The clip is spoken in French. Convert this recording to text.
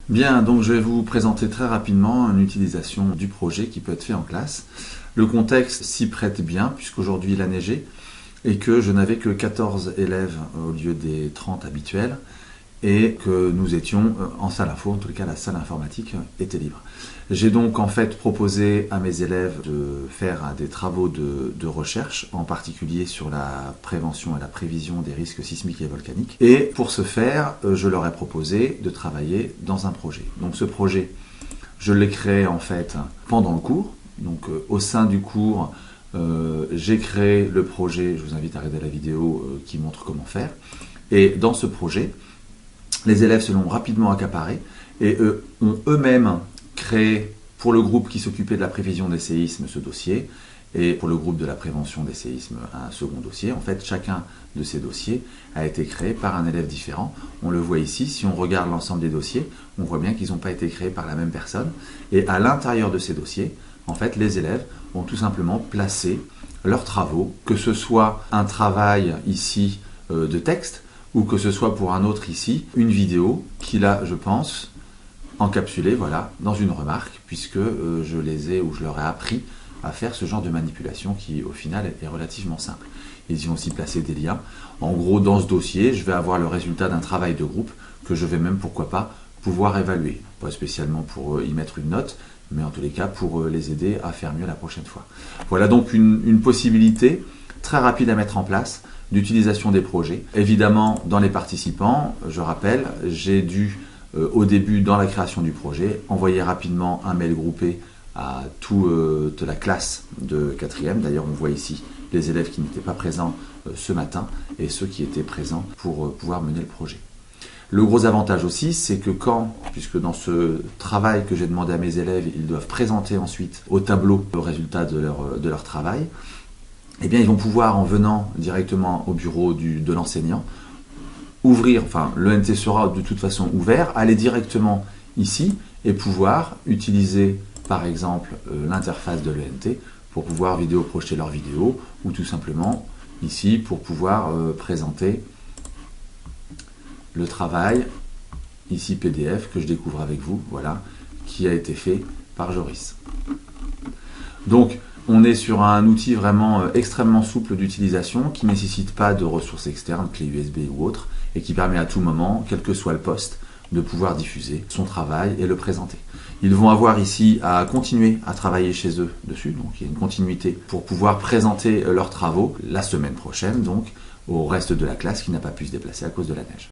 Bien, donc je vais vous présenter très rapidement une utilisation du projet qui peut être fait en classe. Le contexte s'y prête bien puisqu'aujourd'hui il a neigé et que je n'avais que 14 élèves au lieu des 30 habituels et que nous étions en salle info, en tout cas la salle informatique était libre. J'ai donc en fait proposé à mes élèves de faire des travaux de recherche, en particulier sur la prévention et la prévision des risques sismiques et volcaniques. Et pour ce faire, je leur ai proposé de travailler dans un projet. Donc ce projet, je l'ai créé en fait pendant le cours. Donc au sein du cours, j'ai créé le projet, je vous invite à regarder la vidéo qui montre comment faire. Et dans ce projet, les élèves se l'ont rapidement accaparé et ont eux-mêmes créé pour le groupe qui s'occupait de la prévision des séismes ce dossier et pour le groupe de la prévention des séismes un second dossier. En fait, chacun de ces dossiers a été créé par un élève différent. On le voit ici, si on regarde l'ensemble des dossiers, on voit bien qu'ils n'ont pas été créés par la même personne. Et à l'intérieur de ces dossiers, en fait, les élèves ont tout simplement placé leurs travaux, que ce soit un travail ici de texte, ou que ce soit pour un autre ici, une vidéo qu'il a, je pense, encapsulée, voilà, dans une remarque, puisque je leur ai appris à faire ce genre de manipulation qui, au final, est relativement simple. Ils y ont aussi placé des liens. En gros, dans ce dossier, je vais avoir le résultat d'un travail de groupe que je vais même, pourquoi pas, pouvoir évaluer. Pas spécialement pour y mettre une note, mais en tous les cas pour les aider à faire mieux la prochaine fois. Voilà donc une possibilité très rapide à mettre en place d'utilisation des projets. Évidemment, dans les participants, je rappelle, j'ai dû, au début, dans la création du projet, envoyer rapidement un mail groupé à toute la classe de 4e. D'ailleurs, on voit ici les élèves qui n'étaient pas présents ce matin et ceux qui étaient présents pour pouvoir mener le projet. Le gros avantage aussi, c'est que puisque dans ce travail que j'ai demandé à mes élèves, ils doivent présenter ensuite au tableau le résultat de leur travail, eh bien, ils vont pouvoir, en venant directement au bureau de l'enseignant, l'ENT sera de toute façon ouvert, aller directement ici et pouvoir utiliser, par exemple, l'interface de l'ENT pour pouvoir projeter leur vidéo ou tout simplement ici pour pouvoir présenter le travail, ici PDF, que je découvre avec vous, voilà, qui a été fait par Joris. Donc, on est sur un outil vraiment extrêmement souple d'utilisation qui ne nécessite pas de ressources externes, clé USB ou autre, et qui permet à tout moment, quel que soit le poste, de pouvoir diffuser son travail et le présenter. Ils vont avoir ici à continuer à travailler chez eux dessus, donc il y a une continuité pour pouvoir présenter leurs travaux la semaine prochaine, donc au reste de la classe qui n'a pas pu se déplacer à cause de la neige.